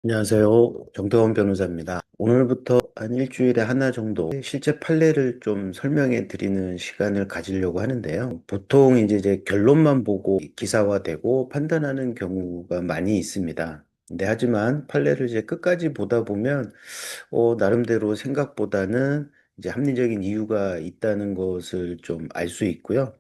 안녕하세요. 정태원 변호사입니다. 오늘부터 한 일주일에 하나 정도 실제 판례를 좀 설명해 드리는 시간을 가지려고 하는데요. 보통 이제 결론만 보고 기사화되고 판단하는 경우가 많이 있습니다. 근데 하지만 판례를 이제 끝까지 보다 보면 나름대로 생각보다는 이제 합리적인 이유가 있다는 것을 좀 알 수 있고요.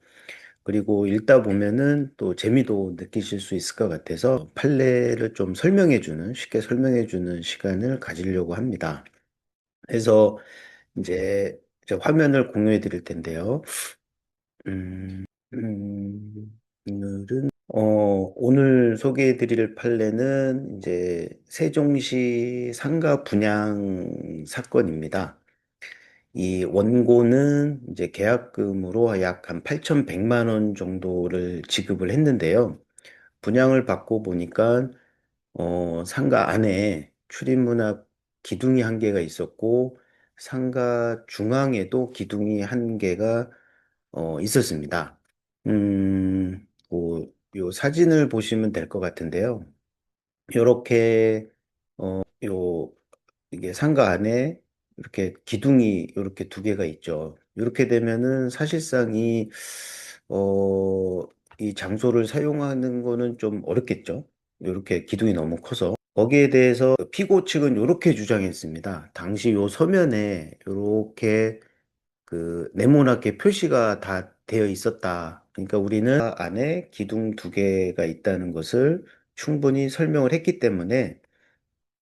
그리고 읽다 보면은 또 재미도 느끼실 수 있을 것 같아서 판례를 좀 쉽게 설명해주는 시간을 가지려고 합니다. 그래서 이제 화면을 공유해 드릴 텐데요. 음, 오늘은, 오늘 소개해 드릴 판례는 이제 세종시 상가 분양 사건입니다. 이 원고는 이제 계약금으로 약 한 8,100만 원 정도를 지급을 했는데요. 분양을 받고 보니까 상가 안에 출입문 앞 기둥이 한 개가 있었고 상가 중앙에도 기둥이 한 개가 있었습니다. 요 사진을 보시면 될 것 같은데요. 이렇게 요 이게 상가 안에 이렇게 기둥이 이렇게 두 개가 있죠. 이렇게 되면은 사실상 이 장소를 사용하는 거는 좀 어렵겠죠. 이렇게 기둥이 너무 커서. 거기에 대해서 피고 측은 이렇게 주장했습니다. 당시 요 서면에 이렇게 그 네모나게 표시가 다 되어 있었다. 그러니까 우리는 안에 기둥 두 개가 있다는 것을 충분히 설명을 했기 때문에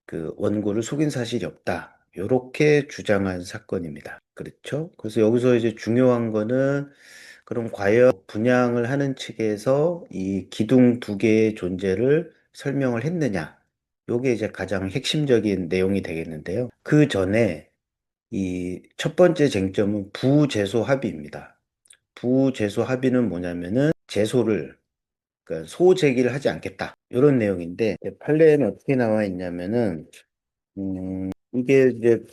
그 원고를 속인 사실이 없다. 이렇게 주장한 사건입니다. 그렇죠? 그래서 여기서 이제 중요한 거는 그럼 과연 분양을 하는 측에서 이 기둥 두 개의 존재를 설명을 했느냐? 요게 이제 가장 핵심적인 내용이 되겠는데요. 그 전에 이 첫 번째 쟁점은 부재소 합의입니다. 부재소 합의는 뭐냐면은 재소를 그러니까 소재기를 하지 않겠다. 이런 내용인데 판례에는 어떻게 나와 있냐면은 이게 이제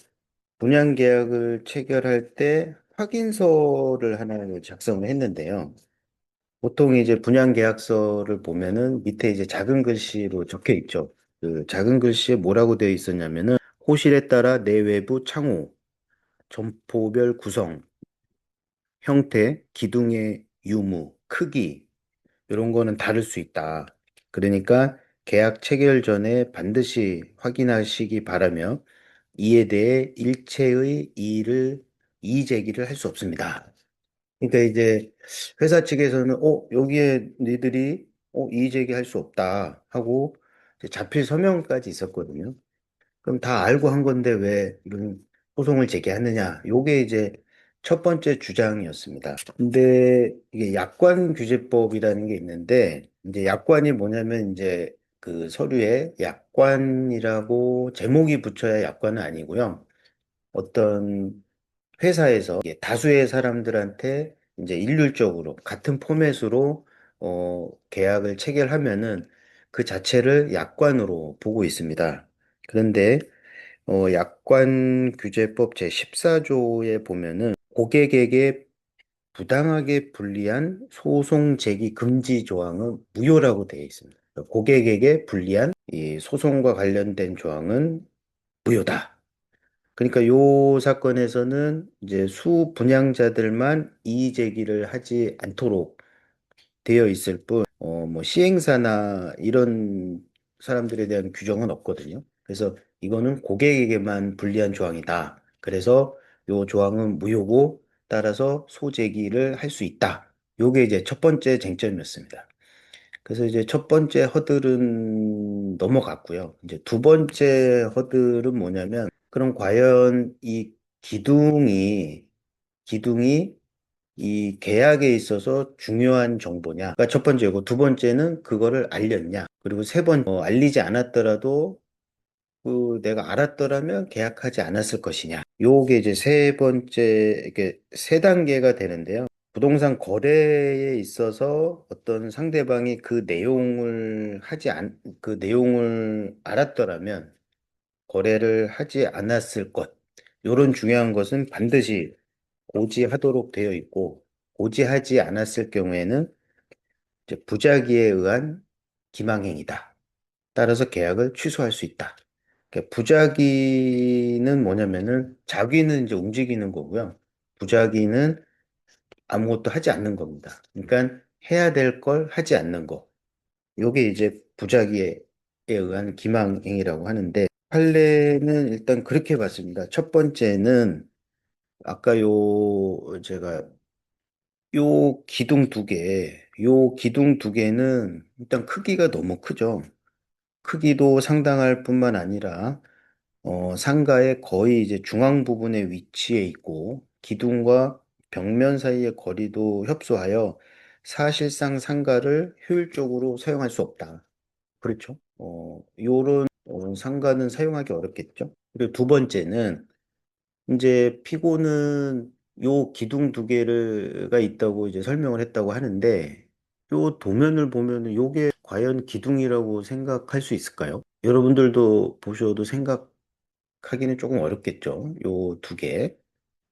분양 계약을 체결할 때 확인서를 하나 작성을 했는데요. 보통 이제 분양 계약서를 보면은 밑에 이제 작은 글씨로 적혀 있죠. 그 작은 글씨에 뭐라고 되어 있었냐면은 호실에 따라 내외부 창호, 점포별 구성, 형태, 기둥의 유무, 크기 이런 거는 다를 수 있다. 그러니까 계약 체결 전에 반드시 확인하시기 바라며 이에 대해 일체의 이의 제기를 할 수 없습니다. 그러니까 이제 회사 측에서는 여기에 니들이 이의 제기할 수 없다 하고 이제 자필 서명까지 있었거든요. 그럼 다 알고 한 건데 왜 이런 소송을 제기하느냐? 요게 이제 첫 번째 주장이었습니다. 근데 이게 약관규제법이라는 게 있는데 이제 약관이 뭐냐면 이제 그 서류에 약관이라고 제목이 붙여야 약관은 아니고요. 어떤 회사에서 이게 다수의 사람들한테 이제 일률적으로 같은 포맷으로 계약을 체결하면은 그 자체를 약관으로 보고 있습니다. 그런데 약관규제법 제14조에 보면은 고객에게 부당하게 불리한 소송 제기 금지 조항은 무효라고 되어 있습니다. 고객에게 불리한 이 소송과 관련된 조항은 무효다. 그러니까 요 사건에서는 이제 수분양자들만 이의 제기를 하지 않도록 되어 있을 뿐, 뭐 시행사나 이런 사람들에 대한 규정은 없거든요. 그래서 이거는 고객에게만 불리한 조항이다. 그래서 요 조항은 무효고 따라서 소제기를 할 수 있다. 요게 이제 첫 번째 쟁점이었습니다. 그래서 이제 첫 번째 허들은 넘어갔고요. 이제 두 번째 허들은 뭐냐면, 그럼 과연 이 기둥이 이 계약에 있어서 중요한 정보냐? 그러니까 첫 번째고, 두 번째는 그거를 알렸냐? 그리고 세 번, 알리지 않았더라도 그 내가 알았더라면 계약하지 않았을 것이냐. 요게 이제 세 번째, 이게 세 단계가 되는데요. 부동산 거래에 있어서 어떤 상대방이 그 내용을 알았더라면 거래를 하지 않았을 것. 요런 중요한 것은 반드시 고지하도록 되어 있고, 고지하지 않았을 경우에는 이제 부작위에 의한 기망행위다. 따라서 계약을 취소할 수 있다. 그러니까 부작위는 뭐냐면은 자기는 이제 움직이는 거고요. 부작위는 아무것도 하지 않는 겁니다. 그러니까 해야 될 걸 하지 않는 거. 요게 이제 부작위에 의한 기망행위라고 하는데 판례는 일단 그렇게 봤습니다. 첫 번째는 아까 요 제가 요 기둥 두 개는 일단 크기가 너무 크죠. 크기도 상당할 뿐만 아니라 상가의 거의 이제 중앙 부분에 위치해 있고 기둥과 벽면 사이의 거리도 협소하여 사실상 상가를 효율적으로 사용할 수 없다. 그렇죠? 요런 상가는 사용하기 어렵겠죠? 그리고 두 번째는 이제 피고는 요 기둥 두 개가 있다고 이제 설명을 했다고 하는데 요 도면을 보면은 요게 과연 기둥이라고 생각할 수 있을까요? 여러분들도 보셔도 생각하기는 조금 어렵겠죠. 요 두 개.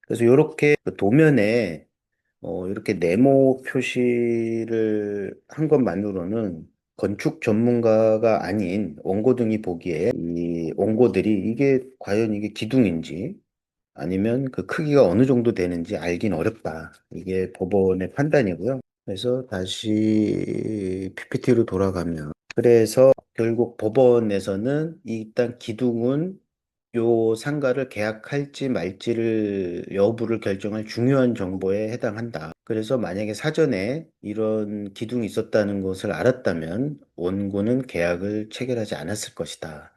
그래서 요렇게 그 도면에 이렇게 네모 표시를 한 것만으로는 건축 전문가가 아닌 원고등이 보기에 이 원고들이 이게 과연 이게 기둥인지 아니면 그 크기가 어느 정도 되는지 알긴 어렵다. 이게 법원의 판단이고요. 그래서 다시 PPT로 돌아가면 그래서 결국 법원에서는 일단 기둥은 요 상가를 계약할지 말지를 여부를 결정할 중요한 정보에 해당한다. 그래서 만약에 사전에 이런 기둥이 있었다는 것을 알았다면 원고는 계약을 체결하지 않았을 것이다.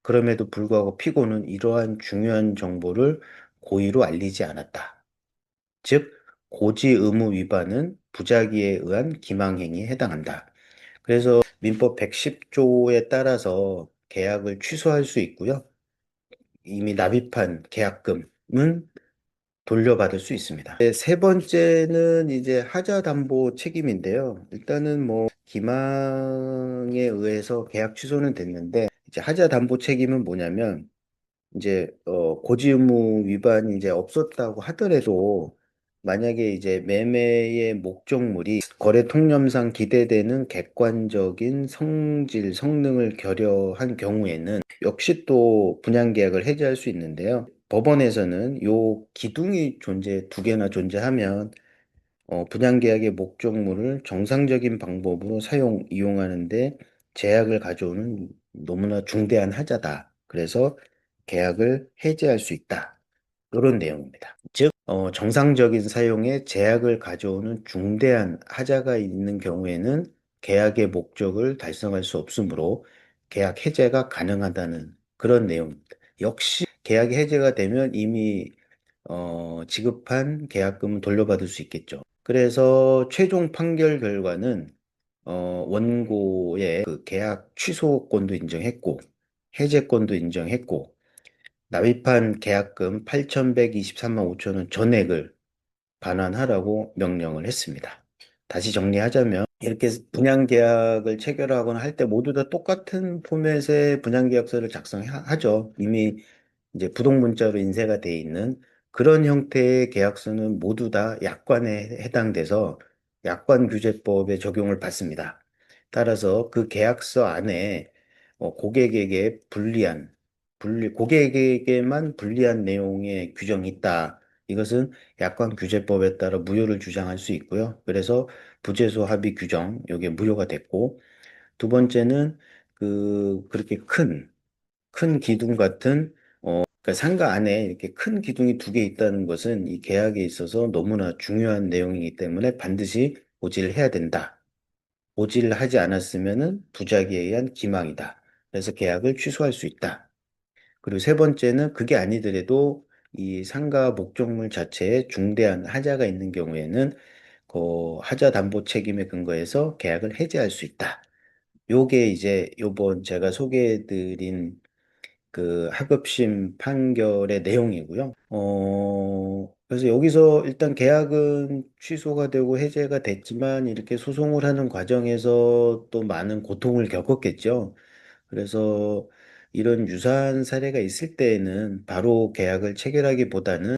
그럼에도 불구하고 피고는 이러한 중요한 정보를 고의로 알리지 않았다. 즉, 고지 의무 위반은 부작위에 의한 기망행위에 해당한다. 그래서 민법 110조에 따라서 계약을 취소할 수 있고요. 이미 납입한 계약금은 돌려받을 수 있습니다. 세 번째는 이제 하자담보 책임인데요. 일단은 뭐 기망에 의해서 계약 취소는 됐는데 이제 하자담보 책임은 뭐냐면 이제 고지 의무 위반이 이제 없었다고 하더라도 만약에 이제 매매의 목적물이 거래 통념상 기대되는 객관적인 성질, 성능을 결여한 경우에는 역시 또 분양 계약을 해지할 수 있는데요. 법원에서는 요 기둥이 두 개나 존재하면 분양계약의 목적물을 정상적인 방법으로 이용하는데 제약을 가져오는 너무나 중대한 하자다. 그래서 계약을 해지할 수 있다. 이런 내용입니다. 즉, 정상적인 사용에 제약을 가져오는 중대한 하자가 있는 경우에는 계약의 목적을 달성할 수 없으므로 계약 해제가 가능하다는 그런 내용입니다. 역시 계약 해제가 되면 이미 지급한 계약금은 돌려받을 수 있겠죠. 그래서 최종 판결 결과는 원고의 그 계약 취소권도 인정했고 해제권도 인정했고 납입한 계약금 8,123만 5천 원 전액을 반환하라고 명령을 했습니다. 다시 정리하자면 이렇게 분양계약을 체결하거나 할 때 모두 다 똑같은 포맷의 분양계약서를 작성하죠. 이미 이제 부동문자로 인쇄가 돼 있는 그런 형태의 계약서는 모두 다 약관에 해당돼서 약관규제법의 적용을 받습니다. 따라서 그 계약서 안에 고객에게 고객에게만 불리한 내용의 규정이 있다. 이것은 약관규제법에 따라 무효를 주장할 수 있고요. 그래서 부재소 합의 규정, 이게 무효가 됐고, 두 번째는 그렇게 큰 기둥 같은 그러니까 상가 안에 이렇게 큰 기둥이 두 개 있다는 것은 이 계약에 있어서 너무나 중요한 내용이기 때문에 반드시 고지를 해야 된다. 고지를 하지 않았으면은 부작위에 의한 기망이다. 그래서 계약을 취소할 수 있다. 그리고 세 번째는 그게 아니더라도 이 상가 목적물 자체에 중대한 하자가 있는 경우에는 그 하자 담보 책임에 근거해서 계약을 해지할 수 있다. 요게 이제 요번 제가 소개해드린 그 하급심 판결의 내용이고요. 그래서 여기서 일단 계약은 취소가 되고 해제가 됐지만 이렇게 소송을 하는 과정에서 또 많은 고통을 겪었겠죠. 그래서 이런 유사한 사례가 있을 때에는 바로 계약을 체결하기보다는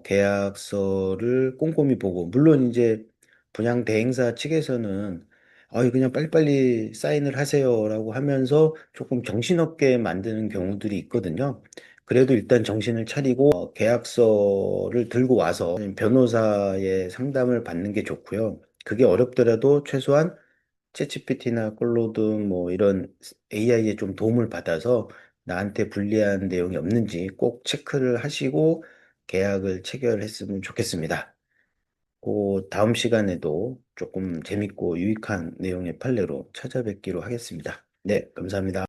계약서를 꼼꼼히 보고 물론 이제 분양 대행사 측에서는 그냥 빨리빨리 사인을 하세요라고 하면서 조금 정신없게 만드는 경우들이 있거든요. 그래도 일단 정신을 차리고 계약서를 들고 와서 변호사의 상담을 받는 게 좋고요. 그게 어렵더라도 최소한 챗GPT나 클로드 뭐 이런 AI에 좀 도움을 받아서 나한테 불리한 내용이 없는지 꼭 체크를 하시고 계약을 체결했으면 좋겠습니다. 그 다음 시간에도 조금 재밌고 유익한 내용의 판례로 찾아뵙기로 하겠습니다. 네, 감사합니다.